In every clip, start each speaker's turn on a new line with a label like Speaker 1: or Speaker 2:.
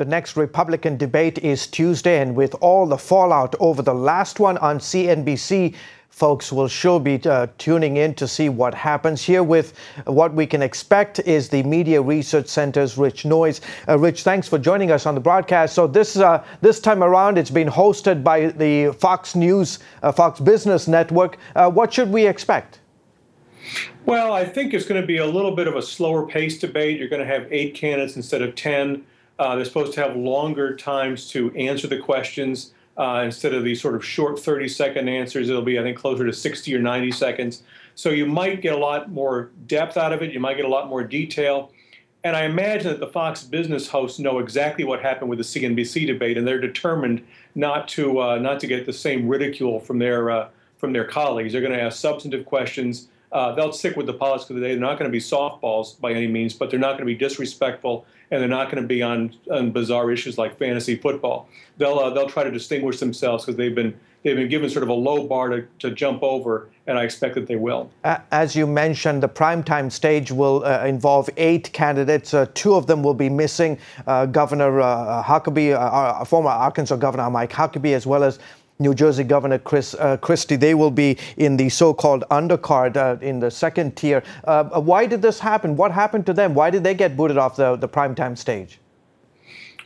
Speaker 1: The next Republican debate is Tuesday, and with all the fallout over the last one on CNBC, folks will sure be tuning in to see what happens. Here with what we can expect is the Media Research Center's Rich Noyes. Rich, thanks for joining us on the broadcast. So this time around, it's been hosted by the Fox News, Fox Business Network. What should we expect?
Speaker 2: Well, I think it's going to be a little bit of a slower paced debate. You're going to have 8 candidates instead of 10. They're supposed to have longer times to answer the questions. Instead of these sort of short 30-second answers, it'll be, I think, closer to 60 or 90 seconds. So you might get a lot more depth out of it. You might get a lot more detail. And I imagine that the Fox Business hosts know exactly what happened with the CNBC debate, and they're determined not to get the same ridicule from their colleagues. They're going to ask substantive questions. They'll stick with the politics of the day. They're not going to be softballs by any means, but they're not going to be disrespectful, and they're not going to be on bizarre issues like fantasy football. They'll try to distinguish themselves because they've been given sort of a low bar to jump over, and I expect that they will.
Speaker 1: As you mentioned, the primetime stage will involve 8 candidates. 2 of them will be missing: Governor Huckabee, former Arkansas Governor Mike Huckabee, as well as New Jersey Governor Christie. They will be in the so-called undercard in the second tier. Why did this happen? What happened to them? Why did they get booted off the primetime stage?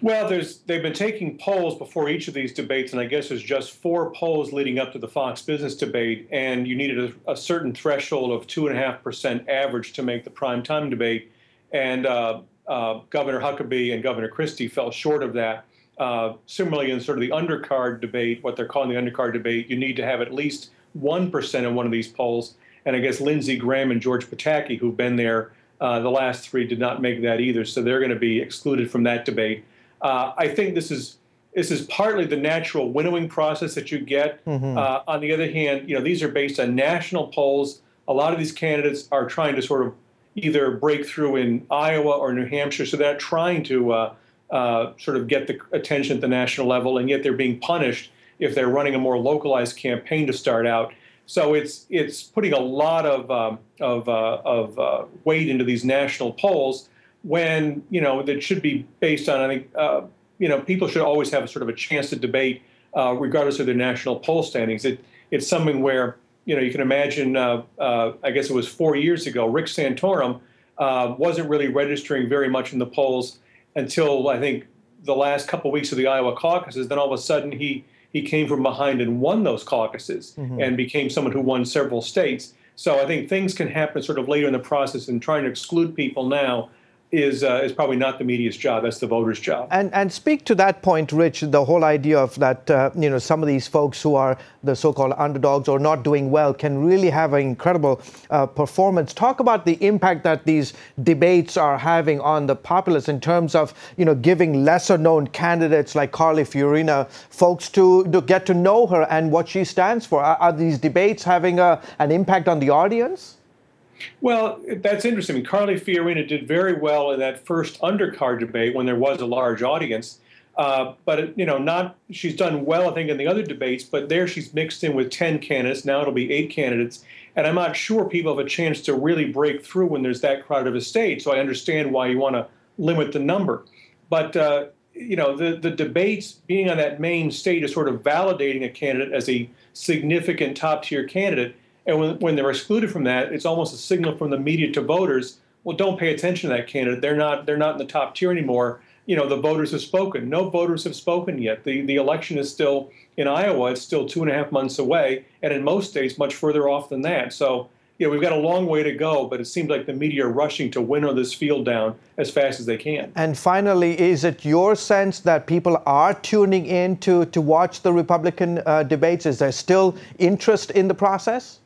Speaker 2: Well, they've been taking polls before each of these debates, and I guess there's just 4 polls leading up to the Fox Business debate, and you needed a certain threshold of 2.5% average to make the primetime debate, and Governor Huckabee and Governor Christie fell short of that. Similarly, in sort of the undercard debate, what they're calling the undercard debate, you need to have at least 1% in one of these polls. And I guess Lindsey Graham and George Pataki, who've been there the last 3, did not make that either. So they're going to be excluded from that debate. I think this is partly the natural winnowing process that you get. Mm-hmm. On the other hand, these are based on national polls. A lot of these candidates are trying to sort of either break through in Iowa or New Hampshire. So they're trying to sort of get the attention at the national level, and yet they're being punished if they're running a more localized campaign to start out. So it's putting a lot of weight into these national polls when that should be based on, I think people should always have a sort of a chance to debate regardless of their national poll standings. It's something where you can imagine. I guess it was 4 years ago, Rick Santorum wasn't really registering very much in the polls until I think the last couple of weeks of the Iowa caucuses. Then all of a sudden he came from behind and won those caucuses. Mm-hmm. And became someone who won several states. So I think things can happen sort of later in the process, and trying to exclude people now is probably not the media's job. That's the voters' job.
Speaker 1: And speak to that point, Rich, the whole idea of that, some of these folks who are the so-called underdogs or not doing well can really have an incredible performance. Talk about the impact that these debates are having on the populace in terms of, giving lesser-known candidates like Carly Fiorina folks to get to know her and what she stands for. Are these debates having an impact on the audience?
Speaker 2: Well, that's interesting. I mean, Carly Fiorina did very well in that first undercard debate when there was a large audience. But, she's done well, I think, in the other debates. But there she's mixed in with 10 candidates. Now it'll be 8 candidates. And I'm not sure people have a chance to really break through when there's that crowded of a stage. So I understand why you want to limit the number. But, the debates being on that main stage is sort of validating a candidate as a significant top-tier candidate. And when they're excluded from that, it's almost a signal from the media to voters, well, don't pay attention to that candidate. They're not in the top tier anymore. The voters have spoken. No voters have spoken yet. The election is still, in Iowa, it's still 2.5 months away, and in most states, much further off than that. So, we've got a long way to go, but it seems like the media are rushing to winnow this field down as fast as they can.
Speaker 1: And finally, is it your sense that people are tuning in to watch the Republican debates? Is there still interest in the process?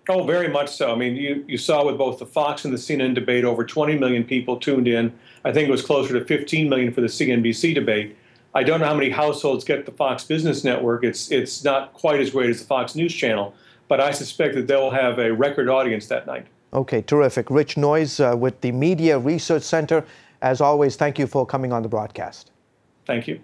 Speaker 2: Oh, very much so. I mean, you saw with both the Fox and the CNN debate, over 20 million people tuned in. I think it was closer to 15 million for the CNBC debate. I don't know how many households get the Fox Business Network. It's not quite as great as the Fox News Channel, but I suspect that they'll have a record audience that night.
Speaker 1: Okay, terrific. Rich Noyes with the Media Research Center. As always, thank you for coming on the broadcast.
Speaker 2: Thank you.